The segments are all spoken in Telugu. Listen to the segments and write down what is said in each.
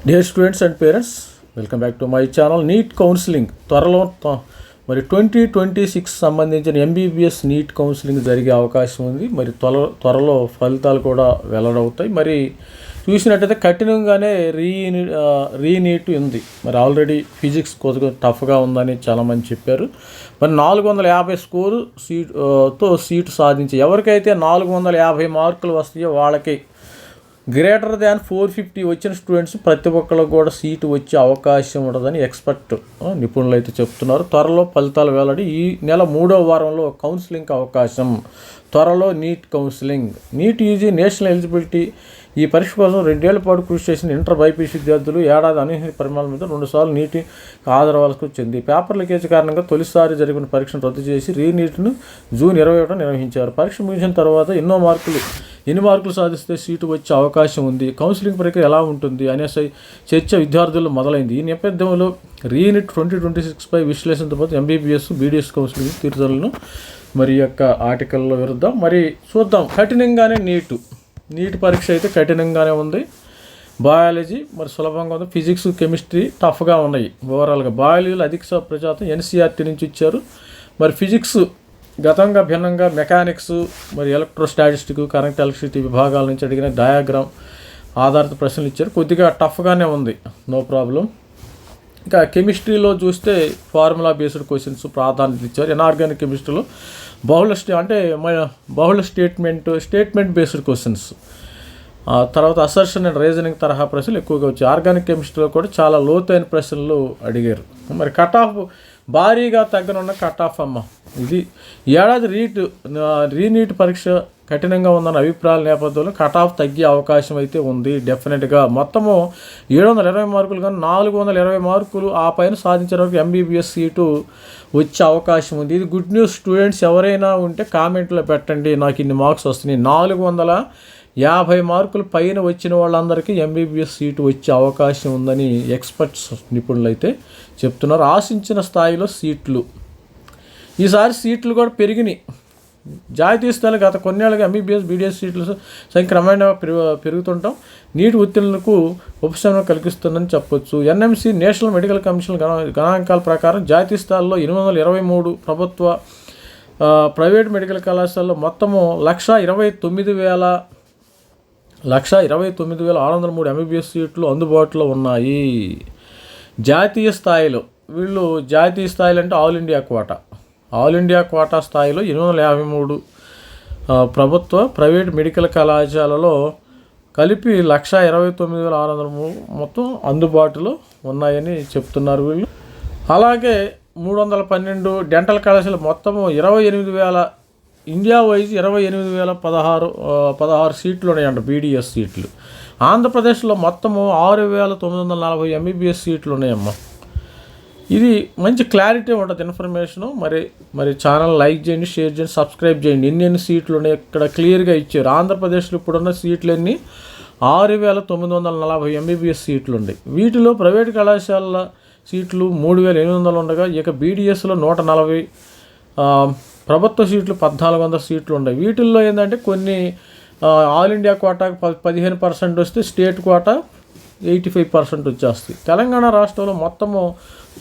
Dear students and parents, welcome back to my channel. NEET counselling త్వరలో మరి 2026 సంబంధించిన ఎంబీబీఎస్ నీట్ కౌన్సిలింగ్ జరిగే అవకాశం ఉంది. మరి త్వరలో ఫలితాలు కూడా వెల్లడవుతాయి. మరి చూసినట్టయితే కఠినంగానే రీనీట్ ఉంది. మరి ఆల్రెడీ ఫిజిక్స్ కొద్దిగా టఫ్గా ఉందని చాలామంది చెప్పారు. మరి 450 స్కోరు తో సీటు సాధించి ఎవరికైతే 450 మార్కులు వస్తాయో వాళ్ళకి గ్రేటర్ దాన్ 450 వచ్చిన స్టూడెంట్స్ ప్రతి ఒక్కరికి కూడా సీటు వచ్చే అవకాశం ఉండదని ఎక్స్పర్ట్ నిపుణులు అయితే చెప్తున్నారు. త్వరలో ఫలితాలు వెల్లడి. ఈ నెల 3వ వారంలో కౌన్సిలింగ్ అవకాశం. త్వరలో NEET counselling. NEET UG national eligibility ఈ పరీక్ష కోసం 2 ఏళ్ల పాటు కృషి చేసిన ఇంటర్ బైపీసీ విద్యార్థులు ఏడాది అనూహ్య పరిమాణం మీద 2 సార్లు నీటి హాజరవ్వాల్సి వచ్చింది. పేపర్ లీకేజ్ కారణంగా తొలిసారి జరిగిన పరీక్షను రద్దు చేసి రీనీట్ను జూన్ 21 నిర్వహించారు. పరీక్ష ముగిసిన తర్వాత ఎన్ని మార్కులు సాధిస్తే సీటు వచ్చే అవకాశం ఉంది, కౌన్సిలింగ్ ప్రక్రియ ఎలా ఉంటుంది అనే చర్చ విద్యార్థుల్లో మొదలైంది. ఈ నేపథ్యంలో రీనీట్ 2026పై విశ్లేషణతో పాటు ఎంబీబీఎస్ బీడీఎస్ కౌన్సిలింగ్ తీర్చలను మరి యొక్క ఆర్టికల్లో విరుద్దాం. మరి చూద్దాం. కఠినంగానే నీట్ పరీక్ష అయితే కఠినంగానే ఉంది. బయాలజీ మరి సులభంగా ఉంది. ఫిజిక్స్ కెమిస్ట్రీ టఫ్గా ఉన్నాయి. ఓవరాల్గా బయాలజీలో అధిక ప్రజాతం ఎన్సీఆర్టీ నుంచి ఇచ్చారు. మరి ఫిజిక్స్ గతంగా భిన్నంగా మెకానిక్స్ మరి ఎలక్ట్రోస్టాటిస్టిక్ కరెంట్ ఎలక్ట్రిసిటీ విభాగాల నుంచి అడిగిన డయాగ్రామ్ ఆధారిత ప్రశ్నలు ఇచ్చారు. కొద్దిగా టఫ్గానే ఉంది, నో ప్రాబ్లం. ఇంకా కెమిస్ట్రీలో చూస్తే ఫార్ములా బేస్డ్ క్వశ్చన్స్ ప్రాధాన్యత ఇచ్చారు. ఇనార్గానిక్ కెమిస్ట్రీలో బహుళ స్టేట్మెంట్ బేస్డ్ క్వశ్చన్స్, తర్వాత అసర్షన్ అండ్ రీజనింగ్ తరహా ప్రశ్నలు ఎక్కువగా వచ్చాయి. ఆర్గానిక్ కెమిస్ట్రీలో కూడా చాలా లోతైన ప్రశ్నలు అడిగారు. మరి కట్ ఆఫ్ భారీగా తగ్గనున్న కట్ ఆఫ్ ఇది ఏడాది రీనీట్ పరీక్ష కఠినంగా ఉందన్న అభిప్రాయాల నేపథ్యంలో కట్ ఆఫ్ తగ్గే అవకాశం అయితే ఉంది డెఫినెట్గా. మొత్తము 720 మార్కులు కానీ 420 మార్కులు ఆ పైన సాధించే వరకు ఎంబీబీఎస్ సీటు వచ్చే అవకాశం ఉంది. ఇది గుడ్ న్యూస్. స్టూడెంట్స్ ఎవరైనా ఉంటే కామెంట్లో పెట్టండి, నాకు ఇన్ని మార్క్స్ వస్తున్నాయి. 450 మార్కులు పైన వచ్చిన వాళ్ళందరికీ ఎంబీబీఎస్ సీటు వచ్చే అవకాశం ఉందని ఎక్స్పర్ట్స్ నిపుణులు అయితే చెప్తున్నారు. ఆశించిన స్థాయిలో సీట్లు, ఈసారి సీట్లు కూడా పెరిగినాయి. జాతీయ స్థాయిలో గత కొన్నేళ్ళకి ఎంబీబీఎస్ బీడీఎస్ సీట్ల సంఖ్య క్రమేణా పెరుగుతుంటాం నీటి ఉత్తీర్ణులకు ఉపశమనం కలిగిస్తుందని చెప్పొచ్చు. ఎన్ఎంసీ నేషనల్ మెడికల్ కమిషన్ గణాంకాల ప్రకారం జాతీయ స్థాయిలో 823 ప్రభుత్వ ప్రైవేట్ మెడికల్ కళాశాలలో మొత్తము 129,603 ఎంబీబీఎస్ సీట్లు అందుబాటులో ఉన్నాయి. జాతీయ స్థాయిలో జాతీయ స్థాయిలో అంటే ఆల్ ఇండియా కోటా స్థాయిలో 853 ప్రభుత్వ ప్రైవేట్ మెడికల్ కళాశాలలో కలిపి 129,603 మొత్తం అందుబాటులో ఉన్నాయని చెప్తున్నారు వీళ్ళు. అలాగే 312 డెంటల్ కళాశాల మొత్తము 28,000 ఇండియా వైజ్ 28,016 సీట్లు ఉన్నాయంట బీడీఎస్ సీట్లు. ఆంధ్రప్రదేశ్లో మొత్తము 6,940 ఎంబీబీఎస్ సీట్లు ఉన్నాయమ్మా. ఇది మంచి క్లారిటీ ఉంటుంది ఇన్ఫర్మేషను. మరి ఛానల్ లైక్ చేయండి, షేర్ చేయండి, సబ్స్క్రైబ్ చేయండి. ఎన్ని సీట్లు ఉన్నాయి ఇక్కడ క్లియర్గా ఇచ్చారు. ఆంధ్రప్రదేశ్లో ఇప్పుడున్న సీట్లన్నీ 6,940 ఎంబీబీఎస్ సీట్లు ఉన్నాయి. వీటిలో ప్రైవేట్ కళాశాలల సీట్లు 3,800 ఉండగా ఇక బీడీఎస్లో 140, ప్రభుత్వ సీట్లు 1,400 సీట్లు ఉన్నాయి. వీటిల్లో ఏంటంటే కొన్ని ఆల్ ఇండియా కోటాకు 15% వస్తే స్టేట్ కోటా 85% వచ్చేస్తాయి. తెలంగాణ రాష్ట్రంలో మొత్తము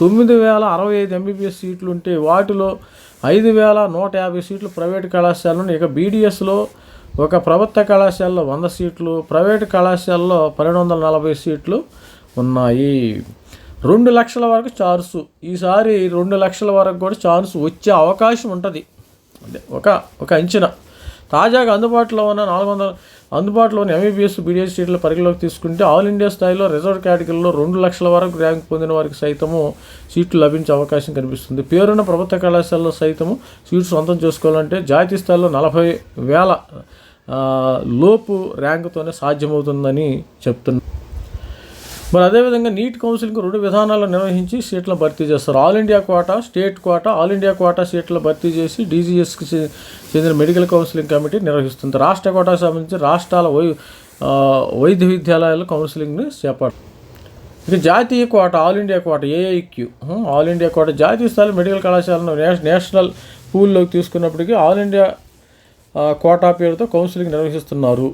9,065 ఎంబీబీఎస్ సీట్లు ఉంటే వాటిలో 5,150 సీట్లు ప్రైవేట్ కళాశాలలో, ఇక బీడీఎస్లో ఒక ప్రభుత్వ కళాశాలలో 100 సీట్లు, ప్రైవేట్ కళాశాలలో 1,240 సీట్లు ఉన్నాయి. 2 లక్షల వరకు ఛాన్స్, ఈసారి 2 లక్షల వరకు కూడా ఛాన్స్ వచ్చే అవకాశం ఉంటుంది. ఒక అంచనా. తాజాగా అందుబాటులోని ఎంబీబీఎస్ బీడీఎస్ సీట్ల పరిగణలోకి తీసుకుంటే ఆల్ ఇండియా స్థాయిలో రిజర్వ్ కేటగిరీలో 2 లక్షల వరకు ర్యాంక్ పొందిన వారికి సైతము సీట్లు లభించే అవకాశం కనిపిస్తుంది. పేరున్న ప్రభుత్వ కళాశాలలో సైతము సీట్లు సొంతం చేసుకోవాలంటే జాతీయ స్థాయిలో 40,000 లోపు ర్యాంకుతోనే సాధ్యమవుతుందని చెప్తున్నారు. మరి అదేవిధంగా నీట్ కౌన్సిలింగ్ 2 విధానాలు నిర్వహించి సీట్లను భర్తీ చేస్తారు. All India quota, state quota. All India quota సీట్లను భర్తీ చేసి డీజీఎస్కి చెందిన మెడికల్ కౌన్సిలింగ్ కమిటీ నిర్వహిస్తుంది. రాష్ట్ర కోటాకు సంబంధించి రాష్ట్రాల వైద్య విద్యాలయాలు కౌన్సిలింగ్ని చేపడతారు. ఇక జాతీయ quota, all India quota AIQ, all India quota జాతీయ స్థాయిలో మెడికల్ కళాశాలను నేషనల్ పూల్లోకి తీసుకున్నప్పటికీ ఆల్ ఇండియా కోటా పేరుతో కౌన్సిలింగ్ నిర్వహిస్తున్నారు.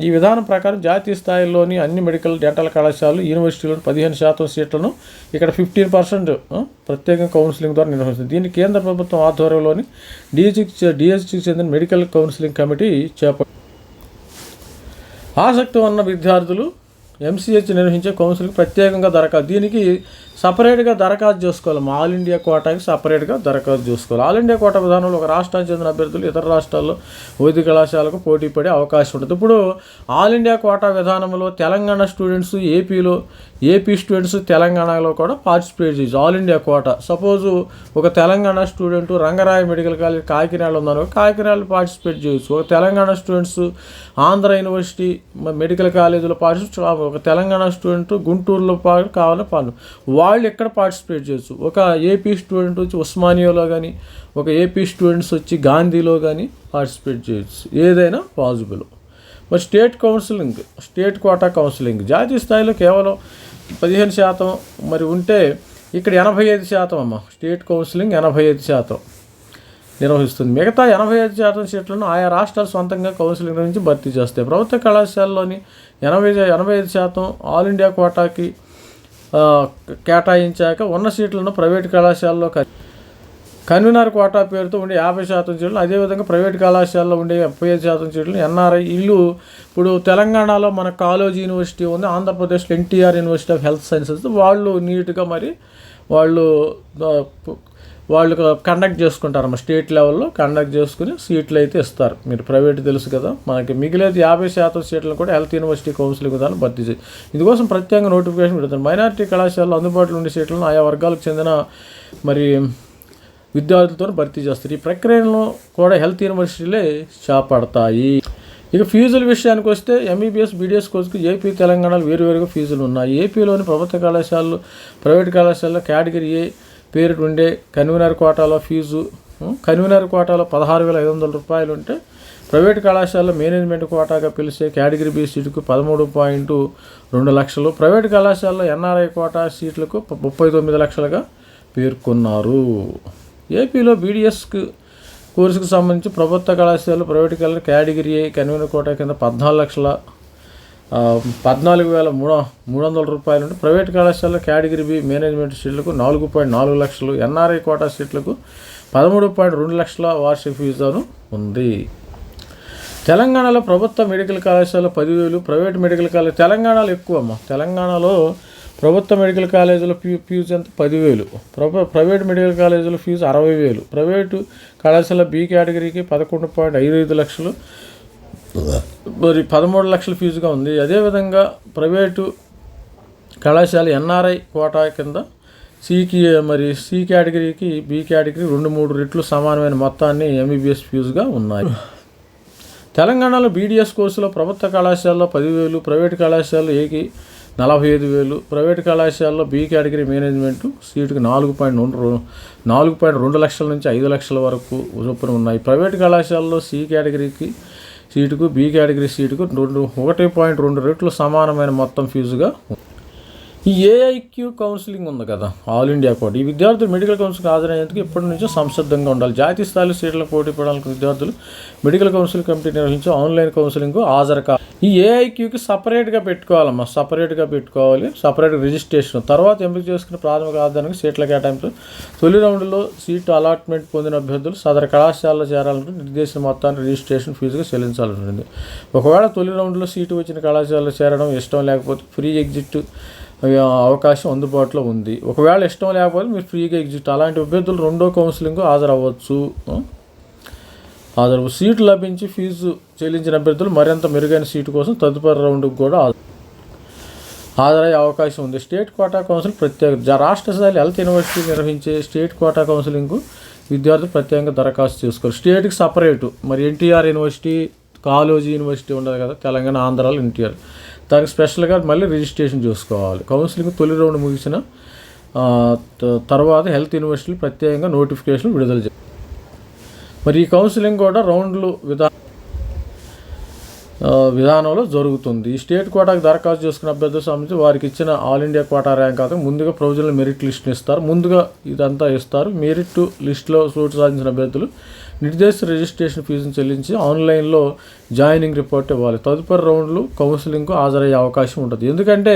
ఈ విధానం ప్రకారం జాతీయ స్థాయిలోని అన్ని మెడికల్ డెంటల్ కళాశాలలు యూనివర్సిటీలో 15% సీట్లను ఇక్కడ 15% ప్రత్యేక కౌన్సిలింగ్ ద్వారా నిర్వహిస్తుంది. దీన్ని కేంద్ర ప్రభుత్వం ఆధ్వర్యంలోని డిహెచ్కి చెందిన మెడికల్ కౌన్సిలింగ్ కమిటీ ఆసక్తి ఉన్న విద్యార్థులు ఎంసీహెచ్ నిర్వహించే కౌన్సిలింగ్ ప్రత్యేకంగా దరఖాస్తు, దీనికి సపరేట్గా దరఖాస్తు చేసుకోవాలి. ఆల్ ఇండియా కోటాకి సపరేట్గా దరఖాస్తు చేసుకోవాలి. ఆల్ ఇండియా కోటా విధానంలో ఒక రాష్ట్రానికి చెందిన అభ్యర్థులు ఇతర రాష్ట్రాల్లో వైద్య కళాశాలకు పోటీ పడే అవకాశం ఉంటుంది. ఇప్పుడు ఆల్ ఇండియా కోటా విధానంలో తెలంగాణ స్టూడెంట్స్ ఏపీ స్టూడెంట్స్ తెలంగాణలో కూడా పార్టిసిపేట్ చేయొచ్చు. ఆల్ ఇండియా కోటా సపోజు ఒక Telangana student Rangaraya medical college కాకినాడలో ఉందనుకో కాకినాడలో పార్టిసిపేట్ చేయొచ్చు. ఒక Telangana students Andhra university medical కాలేజీలో పార్టిసిపేట్, ఒక తెలంగాణ స్టూడెంట్ గుంటూరులో కావాలని వాళ్ళు ఎక్కడ పార్టిసిపేట్ చేయొచ్చు. ఒక ఏపీ స్టూడెంట్ వచ్చి ఉస్మానియాలో కానీ, ఒక ఏపీ స్టూడెంట్స్ వచ్చి గాంధీలో కానీ పార్టిసిపేట్ చేయొచ్చు. ఏదైనా పాసిబుల్. మరి స్టేట్ కోటా కౌన్సిలింగ్ జాతీయ స్థాయిలో కేవలం 15% మరి ఉంటే ఇక్కడ 85% అమ్మ. స్టేట్ కౌన్సిలింగ్ 85% నిర్వహిస్తుంది. మిగతా 85% సీట్లను ఆయా రాష్ట్రాలు సొంతంగా కౌన్సిలింగ్ నుంచి భర్తీ చేస్తాయి. ప్రభుత్వ కళాశాలలోని 85% ఆల్ ఇండియా కోటాకి కేటాయించాక ఉన్న సీట్లను ప్రైవేట్ కళాశాలలో కన్వీనర్ కోటా పేరుతో ఉండే 50% సీట్లు, అదేవిధంగా ప్రైవేట్ కళాశాలలో ఉండే 35% సీట్లు ఎన్ఆర్ఐ ఇల్లు. ఇప్పుడు తెలంగాణలో మన కాలేజ్ యూనివర్సిటీ ఉంది, ఆంధ్రప్రదేశ్లో NTR university of health sciences. వాళ్ళు నీట్గా మరి వాళ్ళు కండక్ట్ చేసుకుంటారమ్మా. స్టేట్ లెవెల్లో కండక్ట్ చేసుకుని సీట్లు అయితే ఇస్తారు. మీరు ప్రైవేట్ తెలుసు కదా. మనకి మిగిలేదు 50% సీట్లను కూడా హెల్త్ యూనివర్సిటీ కౌన్సిలింగ్ విధానం భర్తీ చేసి ఇందుకోసం ప్రత్యేకంగా నోటిఫికేషన్ పెడుతుంది. మైనారిటీ కళాశాలలో అందుబాటులో ఉండే సీట్లను ఆయా వర్గాలకు చెందిన మరి విద్యార్థులతో భర్తీ చేస్తారు. ఈ ప్రక్రియలో కూడా హెల్త్ యూనివర్సిటీలే చేపడతాయి. ఇక ఫీజుల విషయానికి వస్తే ఎంబీబీఎస్ బీడీఎస్ కోర్సుకు ఏపీ తెలంగాణలో వేరువేరుగా ఫీజులు ఉన్నాయి. ఏపీలోని ప్రభుత్వ కళాశాలలు ప్రైవేట్ కళాశాలలో కేటగిరీ ఏ పేరు ఉండే కన్వీనర్ కోటాలో 16,500 రూపాయలు ఉంటే, ప్రైవేట్ కళాశాలలో మేనేజ్మెంట్ కోటాగా పిలిచే కేటగిరీ బి సీటుకు 13.2 లక్షలు, ప్రైవేట్ కళాశాలలో ఎన్ఆర్ఐ కోటా సీట్లకు 39 లక్షలుగా పేర్కొన్నారు. ఏపీలో బీడీఎస్ కోర్సుకు సంబంధించి ప్రభుత్వ కళాశాలలు ప్రైవేట్ కళాశాల కేటగిరీ ఏ కన్వీనర్ కోటా కింద 14,300 రూపాయలు ఉంటే, ప్రైవేట్ కళాశాలలో కేటగిరీ బి మేనేజ్మెంట్ సీట్లకు 4.4 లక్షలు, ఎన్ఆర్ఐ కోటా సీట్లకు 13.2 లక్షల వార్షిక ఫీజును ఉంది. తెలంగాణలో ప్రభుత్వ మెడికల్ కళాశాల 10,000, ప్రైవేట్ మెడికల్ కాలేజ్ తెలంగాణలో ఎక్కువ అమ్మ. తెలంగాణలో ప్రభుత్వ మెడికల్ కాలేజీలో ఫీజు ఎంత 10,000, ప్రైవేట్ మెడికల్ కాలేజీలో ఫీజు 60,000, ప్రైవేటు కళాశాల బి కేటగిరీకి 11.55 లక్షలు మరి 13 లక్షల ఫీజుగా ఉంది. అదేవిధంగా ప్రైవేటు కళాశాల ఎన్ఆర్ఐ కోటా కింద సి కేటగిరీకి బి కేటగిరీ 2-3 రెట్లు సమానమైన మొత్తాన్ని ఎంబీబీఎస్ ఫీజుగా ఉన్నాయి. తెలంగాణలో బీడీఎస్ కోర్సులో ప్రభుత్వ కళాశాలలో 10,000, ప్రైవేట్ కళాశాలలో ఏకి 45,000, ప్రైవేట్ కళాశాలలో బి కేటగిరీ మేనేజ్మెంట్ సీటుకి 4.2 లక్షల నుంచి 5 లక్షల వరకు చొప్పున ఉన్నాయి. ప్రైవేట్ కళాశాలలో సి కేటగిరీకి సీటుకు బి కేటగిరీ సీటుకు 1.2 రెట్లు సమానమైన మొత్తం ఫీజుగా. ఈ ఏఐక్యూ కౌన్సిలింగ్ ఉంది కదా, ఆల్ ఇండియా కోట, ఈ విద్యార్థులు మెడికల్ కౌన్సిలింగ్ హాజరయ్యేందుకు ఇప్పటి నుంచో సంసిద్ధంగా ఉండాలి. జాతీయ స్థాయిలో సీట్ల పోటీ పడాలని విద్యార్థులు మెడికల్ కౌన్సిలింగ్ కమిటీ నిర్వహించే ఆన్లైన్ కౌన్సిలింగ్కు హాజరు కావాలి. ఈ ఏఐక్యూకి సపరేట్గా పెట్టుకోవాలమ్మా. సపరేట్గా రిజిస్ట్రేషన్ తర్వాత ఎంపిక చేసుకున్న ప్రాథమిక ఆధారానికి సీట్ల కేటాయింపు. తొలి రౌండ్లో సీటు అలాట్మెంట్ పొందిన అభ్యర్థులు సదరు కళాశాలలో చేరాలంటే నిర్దేశించిన మొత్తాన్ని రిజిస్ట్రేషన్ ఫీజుగా చెల్లించాల్సి ఉంటుంది. ఒకవేళ తొలి రౌండ్లో సీటు వచ్చిన కళాశాలలో చేరడం ఇష్టం లేకపోతే ఫ్రీ ఎగ్జిట్ అవకాశం అందుబాటులో ఉంది. ఒకవేళ ఇష్టం లేకపోతే మీరు ఫ్రీగా ఎగ్జిట్. అలాంటి అభ్యర్థులు రెండో కౌన్సిలింగ్ హాజరవ్వచ్చు. సీటు లభించి ఫీజు చెల్లించిన అభ్యర్థులు మరింత మెరుగైన సీటు కోసం తదుపరి రౌండ్కి కూడా హాజరయ్యే అవకాశం ఉంది. స్టేట్ కోటా కౌన్సిల్ ప్రత్యేక రాష్ట్ర స్థాయిలో హెల్త్ యూనివర్సిటీ నిర్వహించే స్టేట్ కోటా కౌన్సిలింగ్కు విద్యార్థులు ప్రత్యేకంగా దరఖాస్తు చేసుకోవాలి. స్టేట్కి సపరేటు. మరి ఎన్టీఆర్ యూనివర్సిటీ, కాలేజీ యూనివర్సిటీ ఉండదు కదా, తెలంగాణ ఆంధ్రాలో ఎన్టీఆర్, దానికి స్పెషల్గా మళ్ళీ రిజిస్ట్రేషన్ చేసుకోవాలి. కౌన్సిలింగ్ తొలి రౌండ్ ముగిసిన తర్వాత హెల్త్ యూనివర్సిటీలు ప్రత్యేకంగా నోటిఫికేషన్ విడుదల చేయాలి. మరి ఈ కౌన్సిలింగ్ కూడా రౌండ్లు విధానంలో జరుగుతుంది. ఈ స్టేట్ కోటాకు దరఖాస్తు చేసుకున్న అభ్యర్థులకు సంబంధించి వారికి ఇచ్చిన ఆల్ ఇండియా కోటా ర్యాంక్ కాదు, ముందుగా ప్రొవిజనల్ మెరిట్ లిస్ట్ని ఇస్తారు. ముందుగా ఇదంతా ఇస్తారు. మెరిట్ లిస్టులో చోటు సాధించిన అభ్యర్థులు నిర్దేశిత రిజిస్ట్రేషన్ ఫీజును చెల్లించి ఆన్లైన్లో జాయినింగ్ రిపోర్ట్ ఇవ్వాలి. తదుపరి రౌండ్లు కౌన్సిలింగ్కు హాజరయ్యే అవకాశం ఉంటుంది. ఎందుకంటే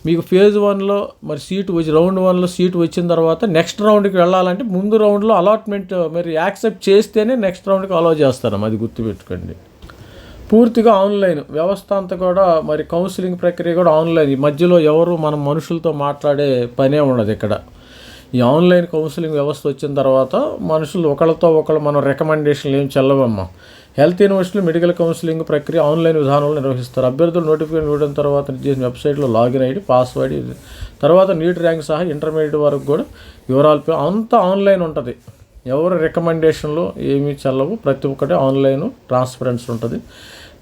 మీకు ఫేజ్ 1లో మరి రౌండ్ 1లో సీటు వచ్చిన తర్వాత నెక్స్ట్ రౌండ్కి వెళ్ళాలంటే ముందు రౌండ్లో అలాట్మెంట్ మరి యాక్సెప్ట్ చేస్తేనే నెక్స్ట్ రౌండ్కి అలౌ చేస్తారు. అది గుర్తుపెట్టుకోండి. పూర్తిగా ఆన్లైన్ వ్యవస్థ అంతా కూడా మరి కౌన్సిలింగ్ ప్రక్రియ కూడా ఆన్లైన్. ఈ మధ్యలో ఎవరు మనం మనుషులతో మాట్లాడే పనే ఉండదు ఇక్కడ. ఈ ఆన్లైన్ కౌన్సిలింగ్ వ్యవస్థ వచ్చిన తర్వాత మనుషులు ఒకళ్ళతో ఒకళ్ళు మనం రికమెండేషన్లు ఏం చెల్లవమ్మా. హెల్త్ యూనివర్సిటీలో మెడికల్ కౌన్సిలింగ్ ప్రక్రియ ఆన్లైన్ విధానంలో నిర్వహిస్తారు. అభ్యర్థులు నోటిఫికేషన్ ఇవ్వడం తర్వాత చేసిన వెబ్సైట్లో లాగిన్ ఐడి పాస్వర్డ్ తర్వాత నీట్ ర్యాంక్ సహా ఇంటర్మీడియట్ వరకు కూడా వివరాలు అంతా ఆన్లైన్ ఉంటుంది. ఎవరు రికమెండేషన్లు ఏమీ చెల్లవు. ప్రతి ఒక్కటి ఆన్లైన్ ట్రాన్స్పరెన్సీ ఉంటుంది.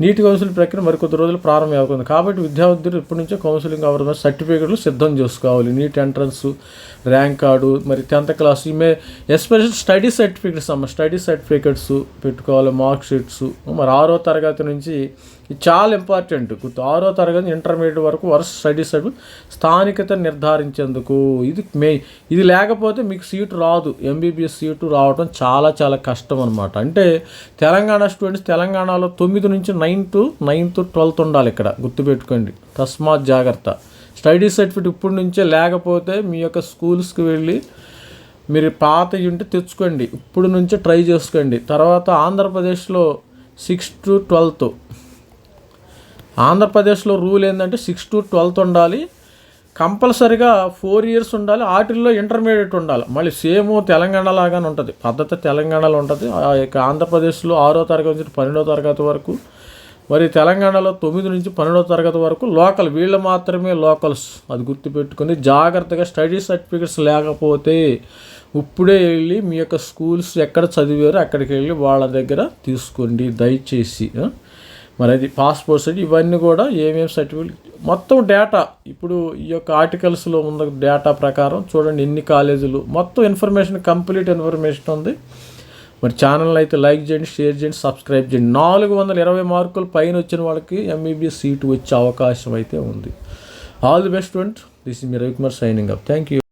నీట్ కౌన్సిలింగ్ ప్రక్రియ మరికొద్ది రోజులు ప్రారంభం అవుతుంది. కాబట్టి విద్యార్థులు ఇప్పటి నుంచే కౌన్సిలింగ్ అవసరమైన సర్టిఫికేట్లు సిద్ధం చేసుకోవాలి. నీట్ ఎంట్రన్స్, ర్యాంక్ కార్డు, మరి 10th class special study certificates పెట్టుకోవాలి. Mark sheets. మరి 6వ తరగతి నుంచి ఇది చాలా ఇంపార్టెంట్. 6వ తరగతి ఇంటర్మీడియట్ వరకు వరుస స్టడీ సర్టిఫికేట్ స్థానికత నిర్ధారించేందుకు ఇది లేకపోతే మీకు సీటు రాదు. ఎంబీబీఎస్ సీటు రావడం చాలా చాలా కష్టం అనమాట. అంటే తెలంగాణ స్టూడెంట్స్ తెలంగాణలో 9 నుంచి 9th 12th ఉండాలి. ఇక్కడ గుర్తుపెట్టుకోండి. తస్మాత్ జాగ్రత్త. స్టడీ సర్టిఫికేట్ ఇప్పుడు నుంచే లేకపోతే మీ యొక్క స్కూల్స్కి వెళ్ళి మీరు పాత ఉంటే తెచ్చుకోండి. ఇప్పుడు నుంచే ట్రై చేసుకోండి. తర్వాత ఆంధ్రప్రదేశ్లో 6th to 12th ఆంధ్రప్రదేశ్లో రూల్ ఏంటంటే 6th to 12th ఉండాలి. కంపల్సరిగా 4 years ఉండాలి. వాటిల్లో ఇంటర్మీడియట్ ఉండాలి. మళ్ళీ సేమ్ తెలంగాణ లాగానే ఉంటుంది. పద్ధతి తెలంగాణలో ఉంటుంది. ఆంధ్రప్రదేశ్లో 6వ తరగతి నుంచి 12వ తరగతి వరకు, మరి తెలంగాణలో 9 నుంచి 12వ తరగతి వరకు లోకల్. వీళ్ళు మాత్రమే లోకల్స్. అది గుర్తుపెట్టుకుని జాగ్రత్తగా స్టడీ సర్టిఫికేట్స్ లేకపోతే ఇప్పుడే వెళ్ళి మీ యొక్క స్కూల్స్ ఎక్కడ చదివారో అక్కడికి వెళ్ళి వాళ్ళ దగ్గర తీసుకోండి దయచేసి. మరి అది పాస్పోర్ట్ సైట్ ఇవన్నీ కూడా ఏమేమి సర్టిఫికేట్ మొత్తం డేటా ఇప్పుడు ఈ యొక్క ఆర్టికల్స్లో ఉన్న డేటా ప్రకారం చూడండి ఎన్ని కాలేజీలు మొత్తం ఇన్ఫర్మేషన్ కంప్లీట్ ఇన్ఫర్మేషన్ ఉంది. మరి ఛానల్ అయితే లైక్ చేయండి, షేర్ చేయండి, సబ్స్క్రైబ్ చేయండి. 420 మార్కులు పైన వచ్చిన వాళ్ళకి ఎంబీబీఎస్ సీటు వచ్చే అవకాశం అయితే ఉంది. All the best student. This is me Ravikumar signing up. Thank you.